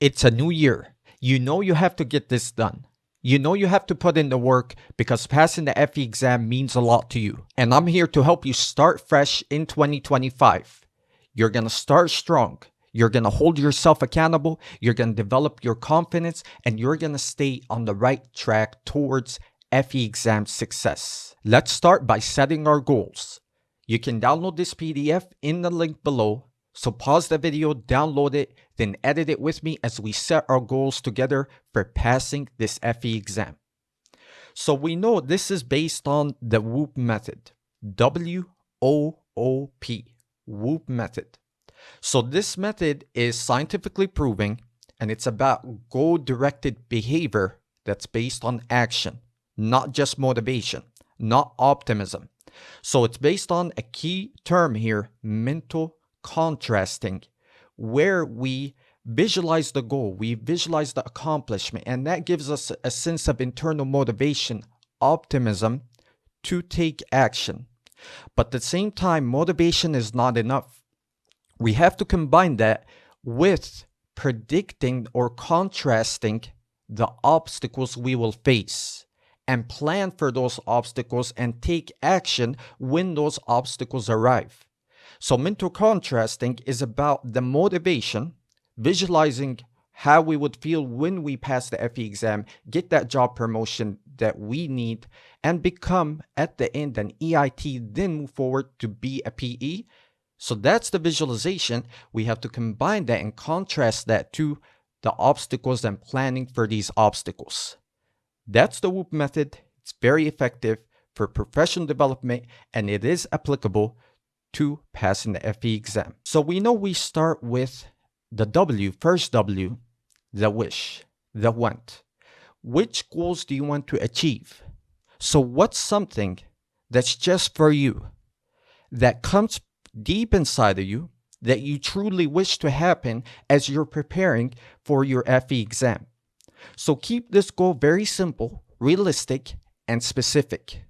It's a new year. You know you have to get this done. You know you have to put in the work because passing the FE exam means a lot to you. And I'm here to help you start fresh in 2025. You're going to start strong. You're going to hold yourself accountable. You're going to develop your confidence and you're going to stay on the right track towards FE exam success. Let's start by setting our goals. You can download this PDF in the link below. So pause the video, download it, then edit it with me as we set our goals together for passing this FE exam. So we know this is based on the WOOP method. W-O-O-P. WOOP method. So this method is scientifically proven and it's about goal-directed behavior that's based on action, not just motivation, not optimism. So it's based on a key term here, mental contrasting, where we visualize the goal, we visualize the accomplishment, and that gives us a sense of internal motivation, optimism to take action. But at the same time, motivation is not enough. We have to combine that with predicting or contrasting the obstacles we will face and plan for those obstacles and take action when those obstacles arrive. So mental contrasting is about the motivation, visualizing how we would feel when we pass the FE exam, get that job promotion that we need, and become at the end an EIT, then move forward to be a PE. So that's the visualization. We have to combine that and contrast that to the obstacles and planning for these obstacles. That's the WOOP method. It's very effective for professional development and it is applicable to passing the FE exam. So we know we start with the W, first W, the wish, the want. Which goals do you want to achieve? So what's something that's just for you, that comes deep inside of you, that you truly wish to happen as you're preparing for your FE exam? So keep this goal very simple, realistic, and specific.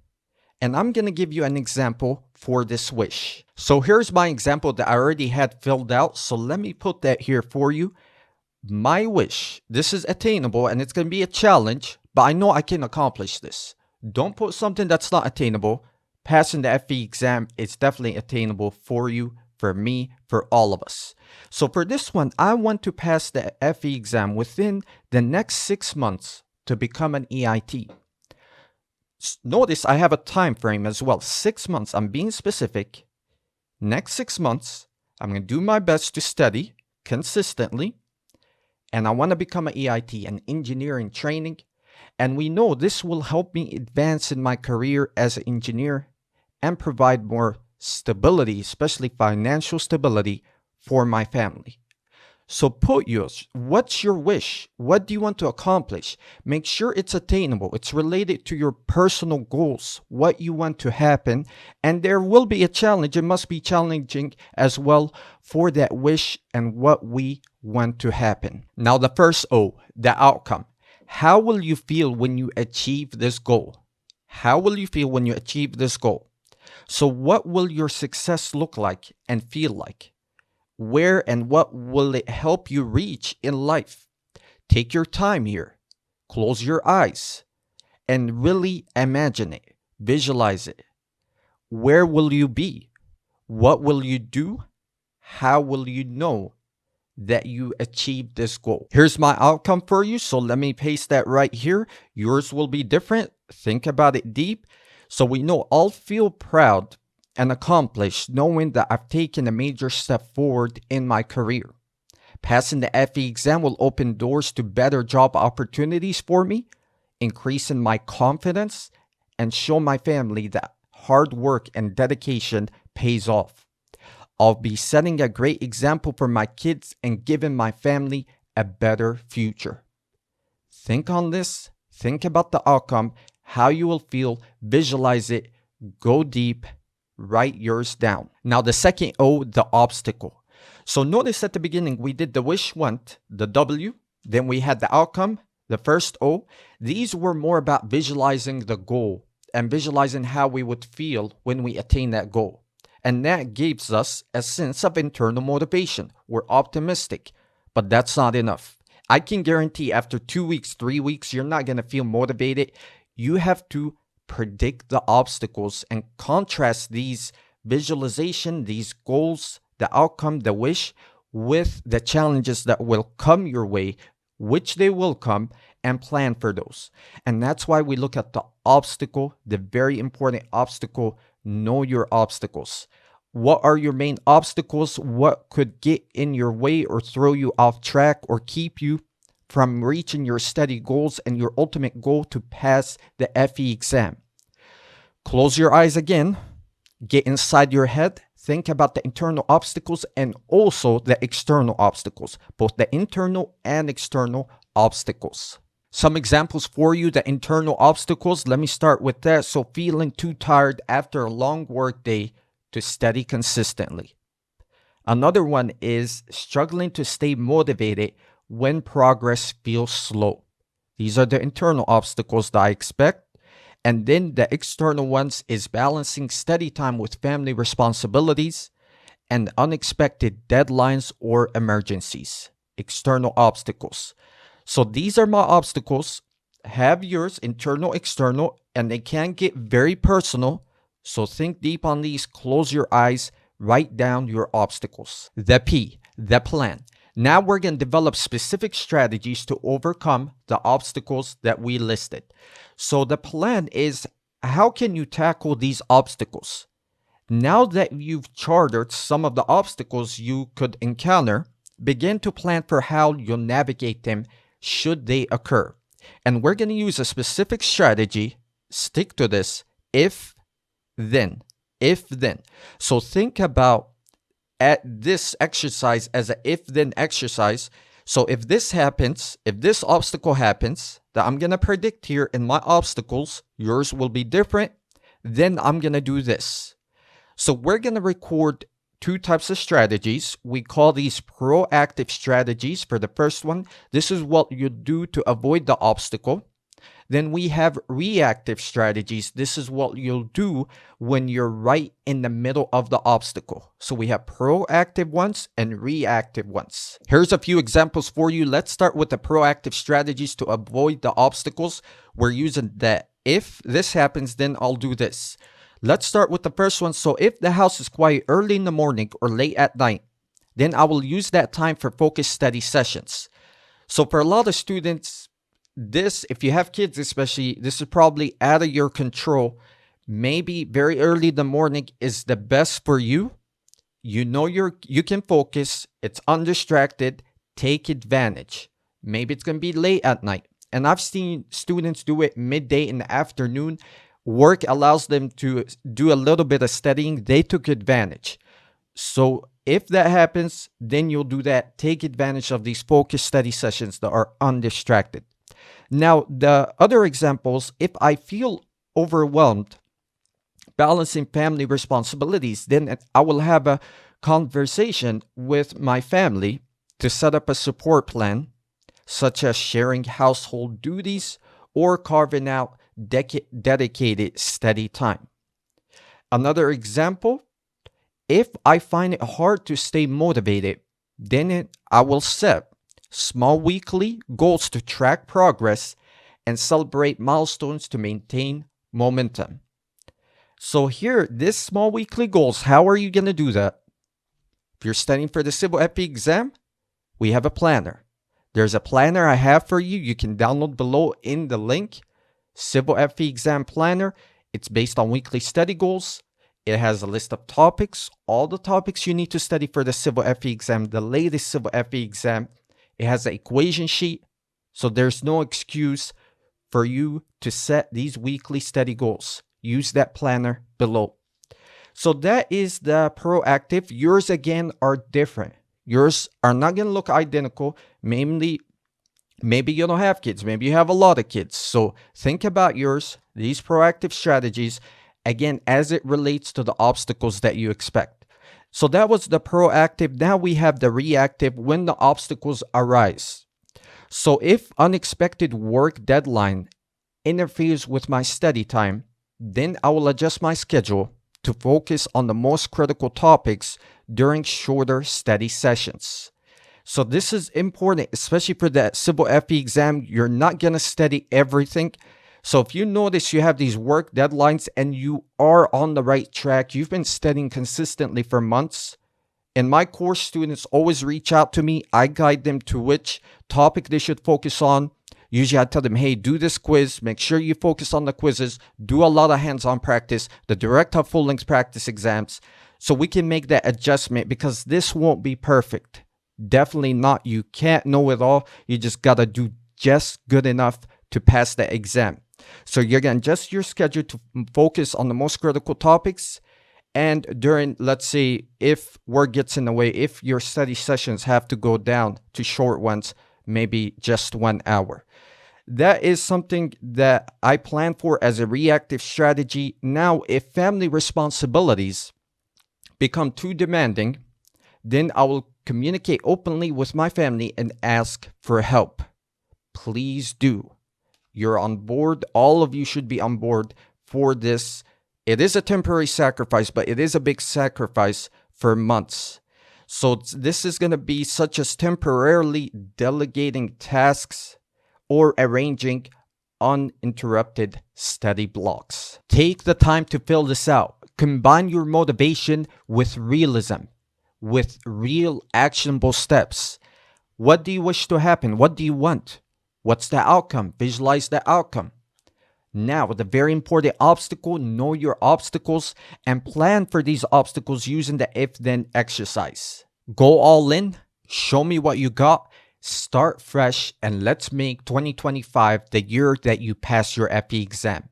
And I'm going to give you an example for this wish. So here's my example that I already had filled out. So let me put that here for you. My wish. This is attainable and it's going to be a challenge, but I know I can accomplish this. Don't put something that's not attainable. Passing the FE exam is definitely attainable for you, for me, for all of us. So for this one, I want to pass the FE exam within the next 6 months to become an EIT. Notice I have a time frame as well. 6 months. I'm being specific. Next 6 months, I'm going to do my best to study consistently. And I want to become an EIT, an engineering training. And we know this will help me advance in my career as an engineer and provide more stability, especially financial stability for my family. So put yours. What's your wish? What do you want to accomplish? Make sure it's attainable. It's related to your personal goals, what you want to happen. And there will be a challenge. It must be challenging as well for that wish and what we want to happen. Now, the first O, the outcome. How will you feel when you achieve this goal? How will you feel when you achieve this goal? So what will your success look like and feel like? Where and what will it help you reach in life? Take your time here. Close your eyes and really imagine it. Visualize it. Where will you be? What will you do? How will you know that you achieved this goal? Here's my outcome for you. So let me paste that right here. Yours will be different. Think about it deep. So we know I'll feel proud and accomplished knowing that I've taken a major step forward in my career. Passing the FE exam will open doors to better job opportunities for me, increasing my confidence, and show my family that hard work and dedication pays off. I'll be setting a great example for my kids and giving my family a better future. Think on this. Think about the outcome, how you will feel, visualize it, go deep, write yours down. Now the second O, the obstacle. So notice at the beginning we did the wish, want, the W, then we had the outcome, the first O. These were more about visualizing the goal and visualizing how we would feel when we attain that goal. And that gives us a sense of internal motivation. We're optimistic, but that's not enough. I can guarantee after 2 weeks, 3 weeks, you're not going to feel motivated. You have to predict the obstacles and contrast these visualization, these goals, the outcome, the wish with the challenges that will come your way, which they will come, and plan for those. And that's why we look at the obstacle, the very important obstacle. Know your obstacles. What are your main obstacles? What could get in your way or throw you off track or keep you from reaching your study goals and your ultimate goal to pass the FE exam? Close your eyes again. Get inside your head. Think about the internal obstacles and also the external obstacles, both the internal and external obstacles. Some examples for you, the internal obstacles. Let me start with that. So feeling too tired after a long work day to study consistently. Another one is struggling to stay motivated when progress feels slow. These are the internal obstacles that I expect. And then the external ones is balancing study time with family responsibilities and unexpected deadlines or emergencies. External obstacles. So these are my obstacles. Have yours, internal, external, and they can get very personal. So think deep on these, close your eyes, write down your obstacles. The P, the plan. Now we're going to develop specific strategies to overcome the obstacles that we listed. So the plan is, how can you tackle these obstacles? Now that you've charted some of the obstacles you could encounter, begin to plan for how you'll navigate them should they occur. And we're going to use a specific strategy, stick to this, if then. So think about at this exercise as an if-then exercise. So if this happens, if this obstacle happens, that I'm going to predict here in my obstacles, yours will be different, then I'm going to do this. So we're going to record two types of strategies. We call these proactive strategies for the first one. This is what you do to avoid the obstacle. Then we have reactive strategies. This is what you'll do when you're right in the middle of the obstacle. So we have proactive ones and reactive ones. Here's a few examples for you. Let's start with the proactive strategies to avoid the obstacles. We're using the if this happens, then I'll do this. Let's start with the first one. So if the house is quiet early in the morning or late at night, then I will use that time for focused study sessions. So for a lot of students, this, if you have kids especially, this is probably out of your control. Maybe very early in the morning is the best for you. You know you can focus. It's undistracted. Take advantage. Maybe it's going to be late at night. And I've seen students do it midday in the afternoon. Work allows them to do a little bit of studying. They took advantage. So if that happens, then you'll do that. Take advantage of these focused study sessions that are undistracted. Now, the other examples, if I feel overwhelmed balancing family responsibilities, then I will have a conversation with my family to set up a support plan, such as sharing household duties or carving out dedicated study time. Another example, if I find it hard to stay motivated, then I will set small weekly goals to track progress and celebrate milestones to maintain momentum. So here, this small weekly goals, how are you going to do that? If you're studying for the Civil FE exam, we have a planner. There's a planner I have for you. You can download below in the link. Civil FE exam planner. It's based on weekly study goals. It has a list of topics, all the topics you need to study for the Civil FE exam, the latest Civil FE exam. It has an equation sheet, so there's no excuse for you to set these weekly study goals. Use that planner below. So that is the proactive. Yours, again, are different. Yours are not going to look identical. Maybe you don't have kids. Maybe you have a lot of kids. So think about yours, these proactive strategies, again, as it relates to the obstacles that you expect. So that was the proactive. Now we have the reactive when the obstacles arise. So if unexpected work deadline interferes with my study time, then I will adjust my schedule to focus on the most critical topics during shorter study sessions. So this is important, especially for that civil FE exam. You're not going to study everything. So if you notice you have these work deadlines and you are on the right track, you've been studying consistently for months. And my course students always reach out to me. I guide them to which topic they should focus on. Usually I tell them, hey, do this quiz. Make sure you focus on the quizzes. Do a lot of hands-on practice, the direct to full-length practice exams, so we can make that adjustment, because this won't be perfect. Definitely not. You can't know it all. You just got to do just good enough to pass the exam. So you're going to adjust your schedule to focus on the most critical topics. And during, let's say, if work gets in the way, if your study sessions have to go down to short ones, maybe just 1 hour. That is something that I plan for as a reactive strategy. Now, if family responsibilities become too demanding, then I will communicate openly with my family and ask for help. Please do. You're on board. All of you should be on board for this. It is a temporary sacrifice, but it is a big sacrifice for months. So this is going to be such as temporarily delegating tasks or arranging uninterrupted study blocks. Take the time to fill this out. Combine your motivation with realism, with real actionable steps. What do you wish to happen? What do you want? What's the outcome? Visualize the outcome. Now, the very important obstacle, know your obstacles and plan for these obstacles using the if-then exercise. Go all in, show me what you got, start fresh, and let's make 2025 the year that you pass your FE exam.